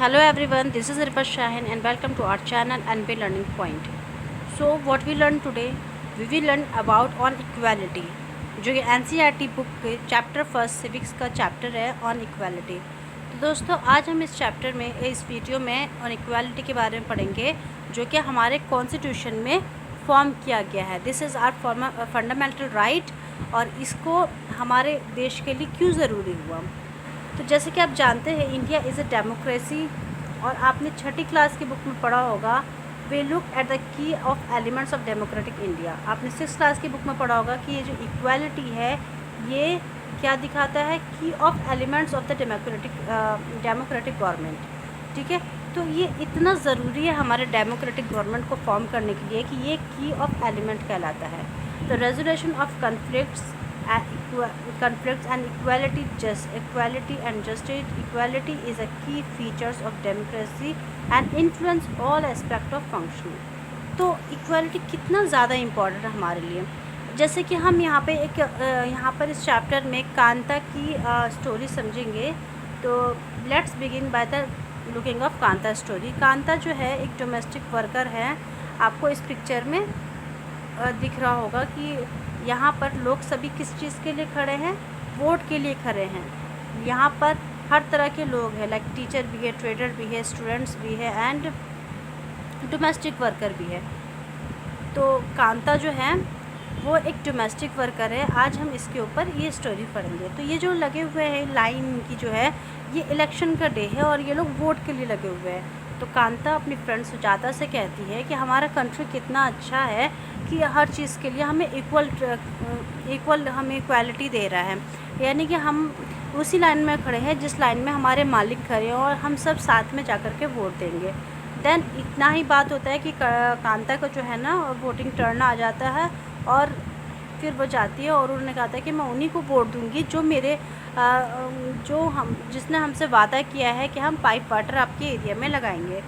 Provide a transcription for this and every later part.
Hello everyone, this is Ripa Shahin and welcome to our channel NP Learning Point. So what we learn today, we will learn about on equality, जो कि NCERT book के chapter first civics का chapter है on equality. तो दोस्तों आज हम इस चैप्टर में इस वीडियो में ऑन इक्वालिटी के बारे में पढ़ेंगे, जो कि हमारे कॉन्स्टिट्यूशन में फॉर्म किया गया है। This is our fundamental right और इसको हमारे देश के लिए क्यों ज़रूरी हुआ। तो जैसे कि आप जानते हैं इंडिया इज़ अ डेमोक्रेसी, और आपने छठी क्लास की बुक में पढ़ा होगा we look at the key of elements of democratic India. आपने सिक्स क्लास की बुक में पढ़ा होगा कि ये जो इक्वालिटी है ये क्या दिखाता है, की of elements of the democratic government. ठीक है, तो ये इतना ज़रूरी है हमारे डेमोक्रेटिक गवर्नमेंट को फॉर्म करने के लिए कि ये की ऑफ एलिमेंट कहलाता है। The resolution of conflicts and equality and justice. Equality is a key features of democracy and influence all aspect of functioning. तो इक्वालिटी कितना ज़्यादा इम्पॉर्टेंट है हमारे लिए। जैसे कि हम यहाँ पे यहाँ पर इस चैप्टर में कांता की स्टोरी समझेंगे। तो let's begin by the looking of Kanta story. Kanta जो है एक डोमेस्टिक वर्कर है। आपको इस पिक्चर में दिख रहा होगा कि यहाँ पर लोग सभी किस चीज़ के लिए खड़े हैं, वोट के लिए खड़े हैं। यहाँ पर हर तरह के लोग हैं, लाइक टीचर भी है, ट्रेडर भी है, स्टूडेंट्स भी है एंड डोमेस्टिक वर्कर भी है। तो कांता जो है वो एक डोमेस्टिक वर्कर है। आज हम इसके ऊपर ये स्टोरी पढ़ेंगे। तो ये जो लगे हुए हैं लाइन की जो है ये इलेक्शन का डे है और ये लोग वोट के लिए लगे हुए हैं। तो कांता अपनी फ्रेंड सुजाता से कहती है कि हमारा कंट्री कितना अच्छा है कि हर चीज़ के लिए हमें इक्वल हमें इक्वालिटी दे रहा है, यानी कि हम उसी लाइन में खड़े हैं जिस लाइन में हमारे मालिक खड़े हैं और हम सब साथ में जाकर के वोट देंगे। देन इतना ही बात होता है कि कांता को जो है ना वोटिंग टर्न आ जाता है और फिर वो जाती है और उन्होंने कहा था कि मैं उन्हीं को वोट दूंगी जो मेरे जिसने हमसे वादा किया है कि हम पाइप वाटर आपके एरिया में लगाएंगे।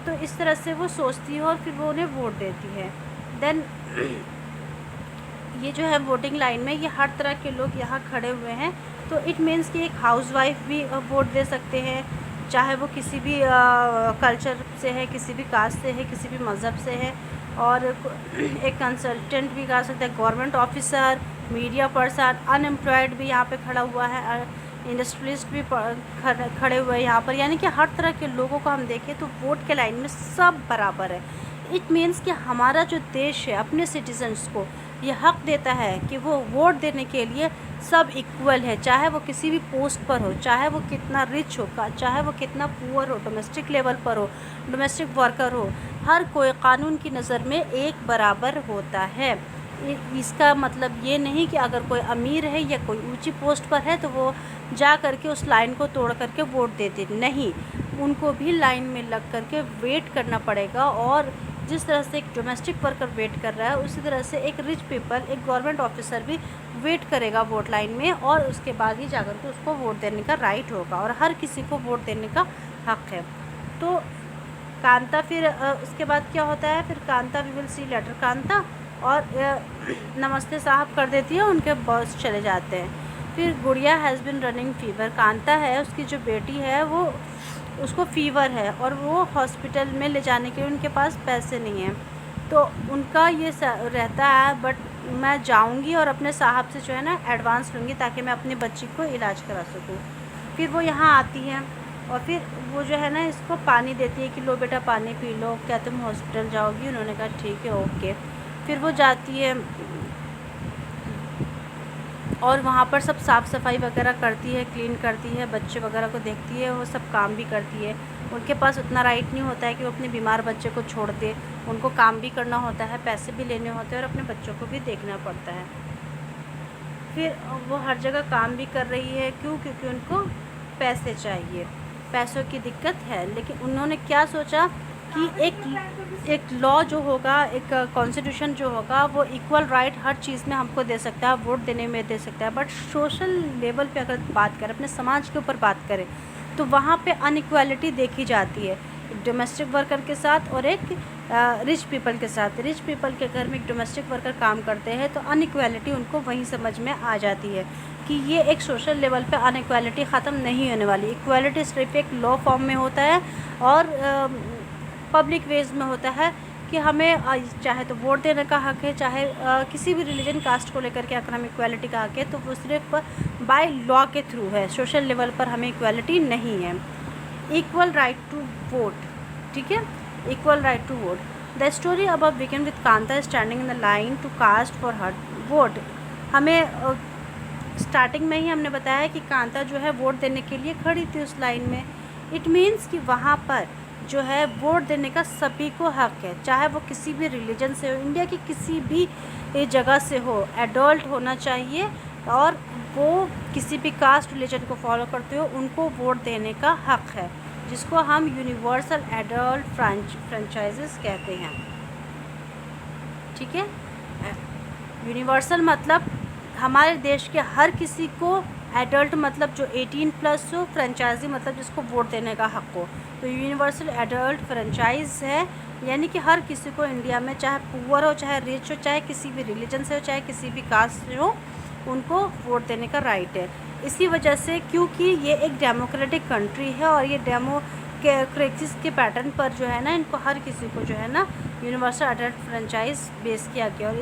तो इस तरह से वो सोचती है और फिर वो उन्हें वोट देती है। देन ये जो है वोटिंग लाइन में ये हर तरह के लोग यहाँ खड़े हुए हैं। तो इट मीन्स कि एक हाउसवाइफ भी वोट दे सकते हैं, चाहे वो किसी भी कल्चर से है, किसी भी कास्ट से है, किसी भी मज़हब से है, और एक कंसल्टेंट भी कर सकता है, government officer, media person, unemployed भी यहाँ पे खड़ा हुआ है, इंडस्ट्रियलिस्ट भी खड़े हुए हैं यहाँ पर। यानी कि हर तरह के लोगों को हम देखें तो वोट के लाइन में सब बराबर है। इट मीन्स कि हमारा जो देश है अपने सिटीजन्स को ये हक देता है कि वो वोट देने के लिए सब इक्वल है, चाहे वो किसी भी पोस्ट पर हो, चाहे वो कितना रिच हो, चाहे वो कितना पुअर हो, डोमेस्टिक लेवल पर हो, डोमेस्टिक वर्कर हो, हर कोई कानून की नज़र में एक बराबर होता है। इसका मतलब ये नहीं कि अगर कोई अमीर है या कोई ऊंची पोस्ट पर है तो वो जा करके उस लाइन को तोड़ करके वोट देते, नहीं, उनको भी लाइन में लग करके वेट करना पड़ेगा। और जिस तरह से एक डोमेस्टिक वर्कर वेट कर रहा है उसी तरह से एक रिच पीपल, एक गवर्नमेंट ऑफिसर भी वेट करेगा वोट लाइन में, और उसके बाद ही जाकर के उसको वोट देने का राइट होगा और हर किसी को वोट देने का हक है। तो कांता फिर उसके बाद क्या होता है, फिर Kanta we will see later Kanta और नमस्ते साहब कर देती है, उनके बॉस चले जाते हैं। फिर गुड़िया has been running fever. Kanta है उसकी जो बेटी है वो उसको फ़ीवर है और वो हॉस्पिटल में ले जाने के लिए उनके पास पैसे नहीं हैं। तो उनका ये रहता है बट मैं जाऊंगी और अपने साहब से जो है ना एडवांस लूँगी ताकि मैं अपनी बच्ची को इलाज करा सकूँ। फिर वो यहाँ आती है और फिर वो जो है ना इसको पानी देती है कि लो बेटा पानी पी लो, क्या तुम हॉस्पिटल जाओगी? उन्होंने कहा ठीक है ओके। फिर वो जाती है और वहाँ पर सब साफ़ सफाई वगैरह करती है, क्लीन करती है, बच्चे वगैरह को देखती है, वो सब काम भी करती है। उनके पास उतना राइट नहीं होता है कि वो अपने बीमार बच्चे को छोड़ दे, उनको काम भी करना होता है, पैसे भी लेने होते हैं और अपने बच्चों को भी देखना पड़ता है। फिर वो हर जगह काम भी कर रही है, क्योंकि उनको पैसे चाहिए, पैसों की दिक्कत है। लेकिन उन्होंने क्या सोचा कि एक लॉ जो होगा, एक कॉन्स्टिट्यूशन जो होगा वो इक्वल राइट हर चीज़ में हमको दे सकता है, वोट देने में दे सकता है, बट सोशल लेवल पे अगर बात करें, अपने समाज के ऊपर बात करें तो वहाँ पे अनइक्वालिटी देखी जाती है। डोमेस्टिक वर्कर के साथ और एक रिच पीपल के साथ। रिच पीपल के घर में एक डोमेस्टिक वर्कर काम करते हैं तो अनइक्वालिटी उनको वहीं समझ में आ जाती है कि ये एक सोशल लेवल पे अनइक्वालिटी ख़त्म नहीं होने वाली। इक्वालिटी सिर्फ एक लॉ फॉर्म में होता है और पब्लिक वेज में होता है कि हमें चाहे तो वोट देने का हक़ है, चाहे किसी भी रिलीजन कास्ट को लेकर के अगर हमें इक्वालिटी का हक़ है तो वो सिर्फ बाय लॉ के थ्रू है, सोशल लेवल पर हमें इक्वालिटी नहीं है। इक्वल राइट टू वोट, ठीक है, equal right to vote. The story above begin with Kanta standing in the line to cast for her vote. हमें स्टार्टिंग में ही हमने बताया कि कांता जो है वोट देने के लिए खड़ी थी उस लाइन में। इट मीन्स कि वहाँ पर जो है वोट देने का सभी को हक़ है, चाहे वो किसी भी रिलीजन से हो, इंडिया की किसी भी जगह से हो, एडल्ट होना चाहिए और वो किसी भी कास्ट रिलीजन को फॉलो करते हो उनको वोट देने का हक़ है, जिसको हम यूनिवर्सल एडल्ट फ्रेंचाइजेस कहते हैं। ठीक है, यूनिवर्सल मतलब हमारे देश के हर किसी को, एडल्ट मतलब जो 18+ हो, फ्रेंचाइजी मतलब जिसको वोट देने का हक़ हो। तो यूनिवर्सल एडल्ट फ्रेंचाइज है, यानी कि हर किसी को इंडिया में, चाहे पुअर हो, चाहे रिच हो, चाहे किसी भी रिलीजन से हो, चाहे किसी भी कास्ट से हो, उनको वोट देने का राइट है। इसी वजह से, क्योंकि ये एक डेमोक्रेटिक कंट्री है और ये डेमोक्रेसी के पैटर्न पर जो है ना, इनको हर किसी को जो है ना यूनिवर्सल एडल्ट फ्रेंचाइज बेस किया गया और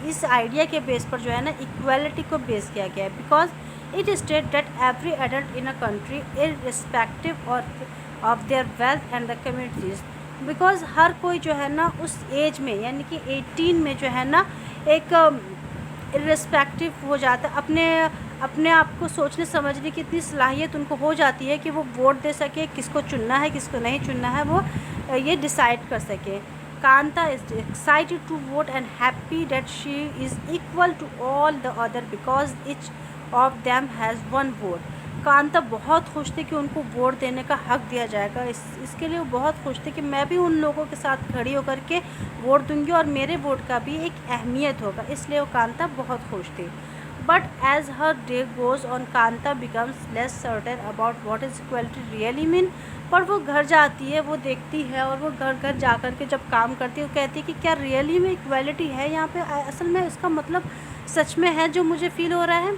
इस आइडिया के बेस पर जो है ना इक्वालिटी को बेस किया गया है। Because it state that every adult in a country irrespective of their wealth and the communities. Because हर कोई जो है ना उस एज में, यानी कि 18 में जो है ना एक इररिस्पेक्टिव हो जाता है, अपने आप को सोचने समझने की इतनी सलाहियत उनको हो जाती है कि वो वोट दे सके, किसको चुनना है किसको नहीं चुनना है वो ये डिसाइड कर सके। Kanta is excited to vote and happy that she is equal to all the other because each of them has one vote. Kanta बहुत खुश थे कि उनको वोट देने का हक़ दिया जाएगा। इसके लिए वो बहुत खुश थे कि मैं भी उन लोगों के साथ खड़ी होकर के वोट दूंगी और मेरे वोट का भी एक अहमियत होगा, इसलिए वो कांता बहुत खुश थी। But as her day goes on Kanta becomes less certain about what is equality really mean. पर वो घर जाती है, वो देखती है और वो घर घर जा कर के जब काम करती है वो कहती है कि क्या रियली में इक्वलिटी है यहाँ पे, असल में इसका मतलब सच में है जो मुझे फ़ील हो रहा है।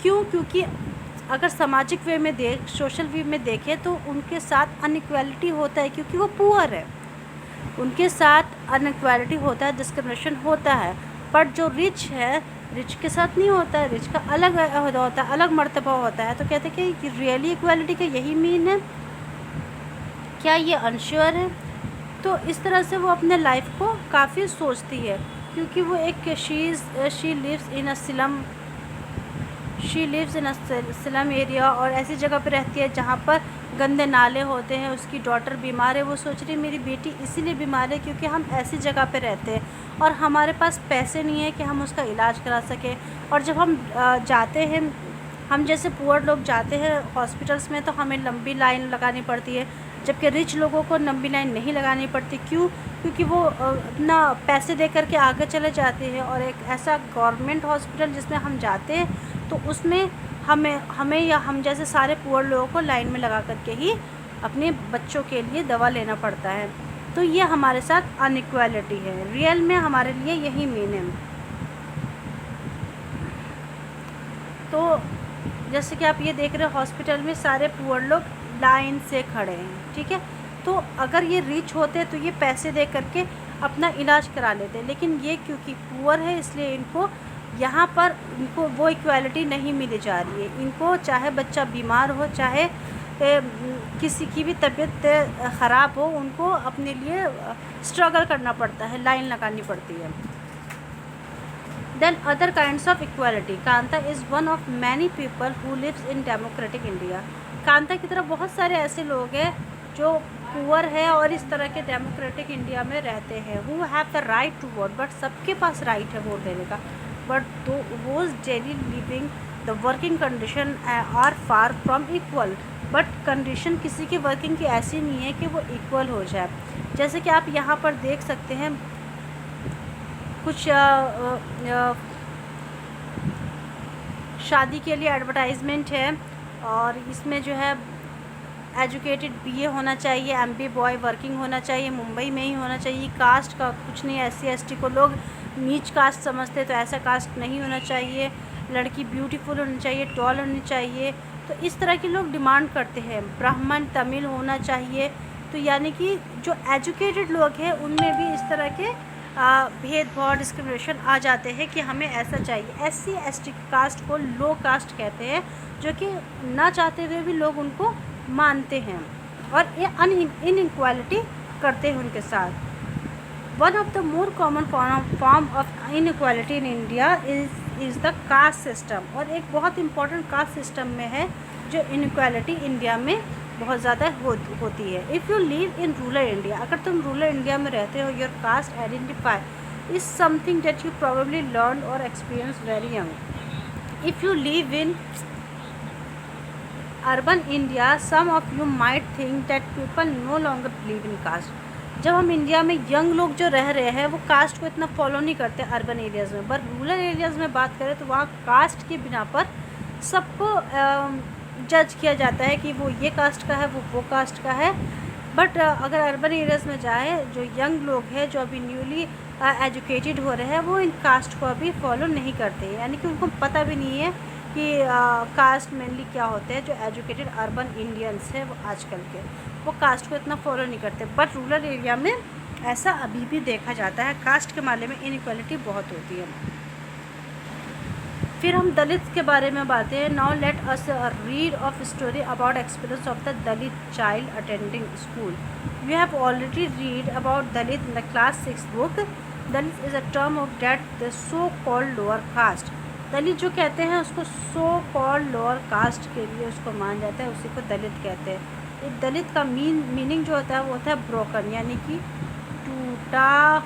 क्यों? क्योंकि अगर सामाजिक वे में सोशल वे में देखें तो उनके साथ अनइक्वालिटी होता है, क्योंकि वो पुअर है, उनके साथ अनइक्वालिटी होता है, डिस्क्रिमिनेशन होता है। बट जो रिच है, रिच के साथ नहीं होता है, रिच का अलग होता है, अलग मर्तबा होता है। तो कहते हैं कि रियली इक्वालिटी का यही मीन है, क्या ये अनश्योर है? तो इस तरह से वो अपने लाइफ को काफ़ी सोचती है, क्योंकि वो एक she lives in a slum area और ऐसी जगह पे रहती है जहाँ पर गंदे नाले होते हैं। उसकी डॉटर बीमार है, वो सोच रही मेरी बेटी इसीलिए बीमार है क्योंकि हम ऐसी जगह पे रहते हैं और हमारे पास पैसे नहीं है कि हम उसका इलाज करा सकें। और जब हम जाते हैं, हम जैसे पुअर लोग जाते हैं हॉस्पिटल्स में तो हमें लंबी लाइन लगानी पड़ती है, जबकि रिच लोगों को लंबी लाइन नहीं लगानी पड़ती। क्यों? क्योंकि वो अपना पैसे दे करके आगे चले जाते हैं। और एक ऐसा गवर्नमेंट हॉस्पिटल जिसमें हम जाते हैं तो उसमें हमें या हम जैसे सारे पुअर लोगों को लाइन में लगा करके ही अपने बच्चों के लिए दवा लेना पड़ता है। तो ये हमारे साथ अनइक्वालिटी है, रियल में हमारे लिए यही मीन है। तो जैसे कि आप ये देख रहे हो हॉस्पिटल में सारे पुअर लोग लाइन से खड़े हैं, ठीक है। तो अगर ये रिच होते तो ये पैसे दे करके अपना इलाज करा लेते, लेकिन ये क्योंकि पुअर है इसलिए इनको यहाँ पर इनको वो इक्वालिटी नहीं मिली जा रही है। इनको चाहे बच्चा बीमार हो, चाहे किसी की भी तबीयत ख़राब हो, उनको अपने लिए स्ट्रगल करना पड़ता है, लाइन लगानी पड़ती है। Then other kinds of equality, Kanta is one of many people who lives in democratic India. Kanta की तरह बहुत सारे ऐसे लोग हैं जो पुअर है और इस तरह के डेमोक्रेटिक इंडिया में रहते हैं, who have the right to vote, but सबके पास राइट है वोट देने का। But those daily living the working condition are far from equal. But condition किसी की वर्किंग की ऐसी नहीं है कि वो इक्वल हो जाए। जैसे कि आप यहाँ पर देख सकते हैं कुछ शादी के लिए एडवर्टाइजमेंट है और इसमें जो है एजुकेटेड बीए होना चाहिए, एमबीए बॉय वर्किंग होना चाहिए, मुंबई में ही होना चाहिए। कास्ट का कुछ नहीं, एससी एसटी को लोग नीच कास्ट समझते, तो ऐसा कास्ट नहीं होना चाहिए। लड़की ब्यूटीफुल होनी चाहिए, टॉल होनी चाहिए, तो इस तरह के लोग डिमांड करते हैं। ब्राह्मण तमिल होना चाहिए। तो यानी कि जो एजुकेटेड लोग हैं उनमें भी इस तरह के भेदभाव डिस्क्रिमिनेशन आ जाते हैं कि हमें ऐसा चाहिए। एससी एसटी कास्ट को लो कास्ट कहते हैं, जो कि ना चाहते हुए भी लोग उनको मानते हैं और ये इनइक्वालिटी करते हैं उनके साथ। One of the more common form of inequality in India is the caste system. और एक बहुत इंपॉर्टेंट कास्ट सिस्टम में है जो इनइक्वालिटी इंडिया में बहुत ज़्यादा होती है। If you live in rural India, अगर तुम रूरल इंडिया में रहते हो, your caste identify is something that you probably learn और experience very young. If you live in urban India, some of you might think that people no longer believe in caste. जब हम India में young लोग जो रह रहे हैं वो कास्ट को इतना फॉलो नहीं करते अर्बन एरियाज़ में, बट रूरल एरियाज़ में बात करें तो वहाँ कास्ट के बिना पर सबको जज किया जाता है कि वो ये कास्ट का है, वो कास्ट का है। बट अगर अर्बन एरियाज़ में जाए, जो यंग लोग हैं जो अभी न्यूली एजुकेटेड हो रहे हैं, वो इन कास्ट को अभी फॉलो नहीं करते, यानी कि उनको पता भी नहीं है कि कास्ट मेनली क्या होते हैं। जो एजुकेटेड अर्बन इंडियंस हैं वो आजकल के, वो कास्ट को इतना फॉलो नहीं करते। बट रूरल एरिया में ऐसा अभी भी देखा जाता है, कास्ट के मामले में इनइक्वालिटी बहुत होती है। फिर हम दलित के बारे में बातें हैं। Now let us read of story about experience of the Dalit child attending school. We have already read about Dalit in the class 6 book. Dalit is a term of that the so called lower caste. Dalit जो कहते हैं उसको सो called lower cast के लिए उसको मान जाता है, उसी को दलित कहते हैं। एक दलित का मीनिंग जो होता है वो होता है ब्रोकन, यानी कि टूटा,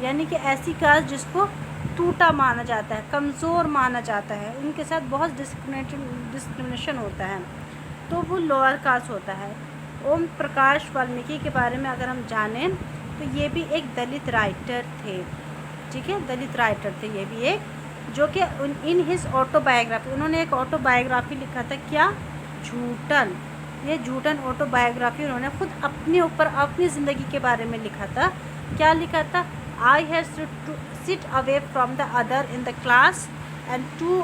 यानी कि ऐसी कास्ट जिसको टूटा माना जाता है, कमज़ोर माना जाता है, उनके साथ बहुत डिस्क्रिमिनेशन होता है, तो वो लोअर कास्ट होता है। ओम प्रकाश वाल्मीकि के बारे में अगर हम जानें तो ये भी एक दलित राइटर थे, ठीक है, दलित राइटर थे ये भी एक, जो कि इन हिज ऑटोबायोग्राफी, उन्होंने एक ऑटोबायोग्राफी लिखा था, क्या, झूठन। ये झूठन ऑटोबायोग्राफी उन्होंने खुद अपने ऊपर अपनी ज़िंदगी के बारे में लिखा था। क्या लिखा था? I have to sit away from the other in the class and to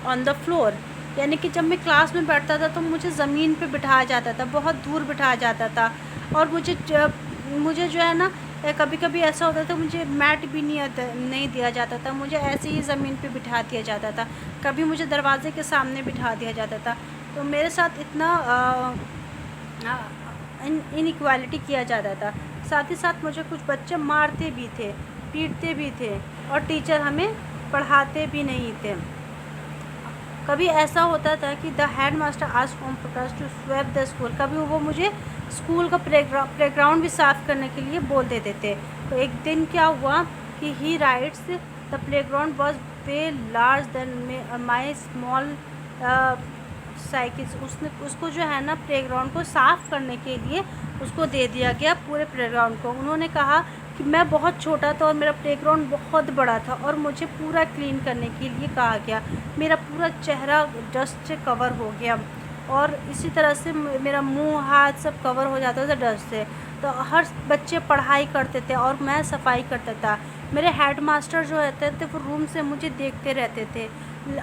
on the floor, यानी कि जब मैं क्लास में बैठता था तो मुझे ज़मीन पे बिठाया जाता था, बहुत दूर बिठाया जाता था, और मुझे जो है ना, कभी कभी ऐसा होता था मुझे मैट भी नहीं दिया जाता था, मुझे ऐसे ही ज़मीन पे बिठा दिया जाता था, कभी मुझे दरवाजे के सामने बिठा दिया जाता था। तो मेरे साथ इतना इनइक्वालिटी किया जाता था। साथ ही साथ मुझे कुछ बच्चे मारते भी थे, पीटते भी थे, और टीचर हमें पढ़ाते भी नहीं थे। कभी ऐसा होता था कि the head master asked Om Prakash to sweep the school, कभी वो मुझे स्कूल का प्लेग्राउंड भी साफ़ करने के लिए बोल देते थे। तो एक दिन क्या हुआ कि he rides the playground was way large than my small cycles. उसको जो है ना प्लेग्राउंड को साफ़ करने के लिए उसको दे दिया गया पूरे प्लेग्राउंड को। उन्होंने कहा कि मैं बहुत छोटा था और मेरा प्लेग्राउंड बहुत बड़ा था और मुझे पूरा क्लीन करने के लिए कहा गया। मेरा पूरा चेहरा डस्ट से कवर हो गया और इसी तरह से मेरा मुंह हाथ सब कवर हो जाता था डस्ट से। तो हर बच्चे पढ़ाई करते थे और मैं सफाई करता था। मेरे हेड मास्टर जो रहते थे वो रूम से मुझे देखते रहते थे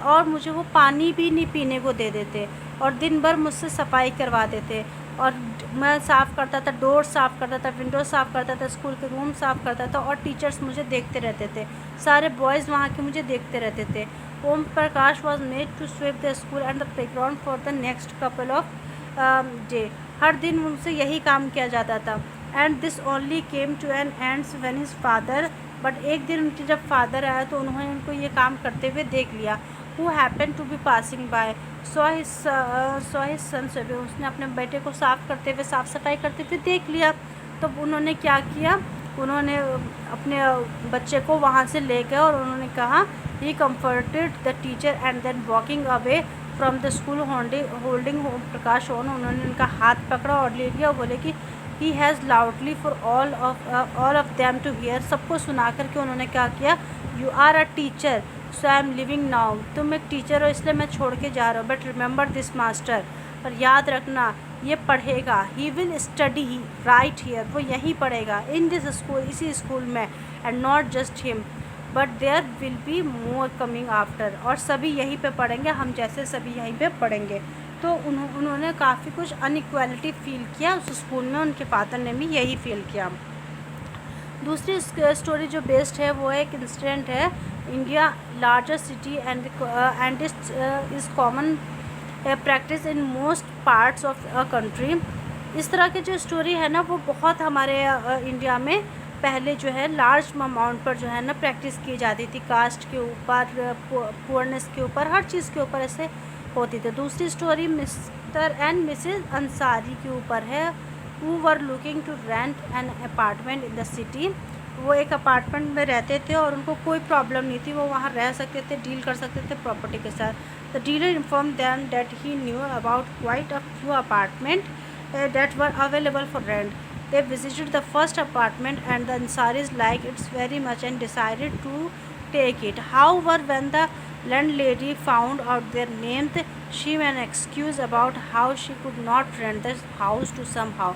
और मुझे वो पानी भी नहीं पीने को दे देते और दिन भर मुझसे सफाई करवाते थे। और मैं साफ़ करता था, डोर साफ़ करता था, विंडो साफ़ करता था, स्कूल के रूम साफ़ करता था और टीचर्स मुझे देखते रहते थे। सारे बॉयज़ वहाँ के मुझे देखते रहते थे। Om Prakash was made to sweep the school and the playground for the next couple of day. हर दिन उनसे यही काम किया जाता था। And this only came to an ends when his father, but एक दिन उनके जब फादर आया तो उन्होंने उनको ये काम करते हुए देख लिया। Who happen to be passing by saw his son sweeping, उसने अपने बेटे को साफ़ करते हुए, साफ़ सफाई करते हुए देख लिया। तो उन्होंने क्या किया, उन्होंने अपने बच्चे को वहाँ से ले गए और उन्होंने कहा he comforted the teacher and then walking away from the school holding Om Prakash on. उन्होंने उनका हाथ पकड़ा और ले लिया। बोले कि he has loudly for all of them to hear, सबको सुना करके उन्होंने क्या किया, you are a teacher so I am living now, तुम एक टीचर हो इसलिए मैं छोड़ के जा रहा हूँ, बट रिमेंबर दिस मास्टर, पर याद रखना ये पढ़ेगा, he will study right here, वो यहीं पढ़ेगा इन दिस स्कूल, इसी स्कूल में, and not just him but there will be more coming after, और सभी यहीं पे पढ़ेंगे, हम जैसे सभी यहीं पे पढ़ेंगे। तो उन्होंने काफ़ी कुछ अनइक्वालिटी फील किया उस स्कूल में, उनके फादर ने भी यही फील किया। दूसरी स्टोरी जो बेस्ड है वो एक इंसिडेंट है, India largest city and is common practice in most parts of a country. इस तरह की जो स्टोरी है ना वो बहुत हमारे इंडिया में पहले जो है लार्ज अमाउंट पर जो है ना प्रैक्टिस की जाती थी, कास्ट के ऊपर, पुअरनेस के ऊपर, हर चीज़ के ऊपर ऐसे होती थी। दूसरी story Mr and Mrs Ansari के ऊपर है, who were looking to rent an apartment in the city. वो एक अपार्टमेंट में रहते थे और उनको कोई प्रॉब्लम नहीं थी, वो वहाँ रह सकते थे, डील कर सकते थे प्रॉपर्टी के साथ। The dealer inform them that he knew about quite a few apartment that were available for rent. They visited the first apartment and the Ansaris liked it very much and decided to take it. However, when the landlady found out their names, she made an excuse about how she could not rent the house to somehow.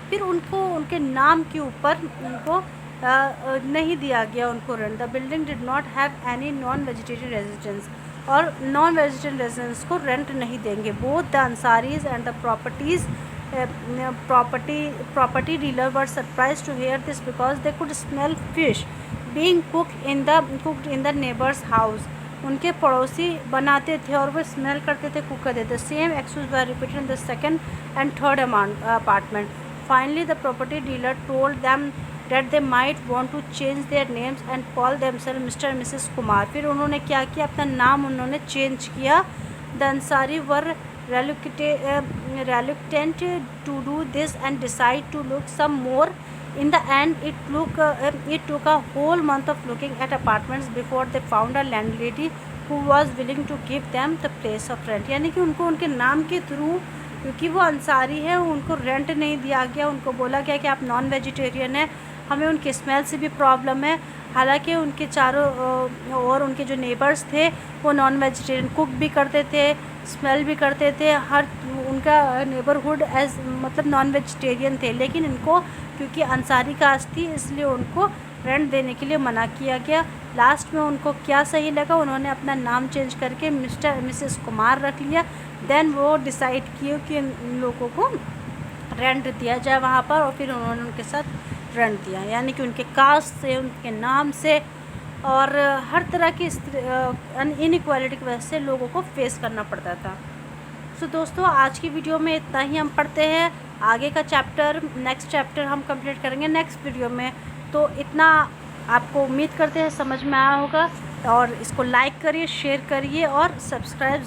फिर उनको उनके नाम के ऊपर उनको नहीं दिया गया उनको rent. The building did not have any non vegetarian residence, और नॉन वेजिटेरियन रेजिडेंस को रेंट नहीं देंगे। Both the Ansaris and the property dealer were surprised to hear this because they could smell fish being cooked in the neighbor's house. उनके पड़ोसी बनाते थे और वो स्मेल करते थे, कुक करते थे। Same excuse were repeated in the second and third apartment. Finally, the property dealer told them that they might want to change their names and call themselves Mr. and Mrs. Kumar. फिर उन्होंने क्या किया, अपना नाम उन्होंने change किया. The Ansari were reluctant to do this and decide to look some more. In the end, it took a whole month of looking at apartments before they found a landlady who was willing to give them the place of rent. यानी कि उनको उनके नाम के through, क्योंकि वो अंसारी है, उनको रेंट नहीं दिया गया. उनको बोला गया कि आप नॉन वेजिटेरियन हैं, हमें उनके स्मेल से भी प्रॉब्लम है. हालांकि उनके चारों और उनके जो नेबर्स थे वो नॉन वेजिटेरियन कुक भी करते थे, स्मेल भी करते थे, हर उनका नेबरहुड एज मतलब नॉन वेजिटेरियन थे. लेकिन इनको क्योंकि अंसारी कास्ट थी इसलिए उनको रेंट देने के लिए मना किया गया. लास्ट में उनको क्या सही लगा, उन्होंने अपना नाम चेंज करके मिस्टर मिसेस कुमार रख लिया. देन वो डिसाइड किए कि इन लोगों को रेंट दिया जाए वहाँ पर, और फिर उन्होंने उनके साथ रेंट दिया. यानी कि उनके कास्ट से, उनके नाम से और हर तरह की इनइक्वालिटी की वजह से लोगों को फेस करना पड़ता था. सो दोस्तों, आज की वीडियो में इतना ही हम पढ़ते हैं. आगे का चैप्टर, नेक्स्ट चैप्टर हम कंप्लीट करेंगे नेक्स्ट वीडियो में. तो इतना आपको उम्मीद करते हैं समझ में आया होगा, और इसको लाइक करिए, शेयर करिए और सब्सक्राइब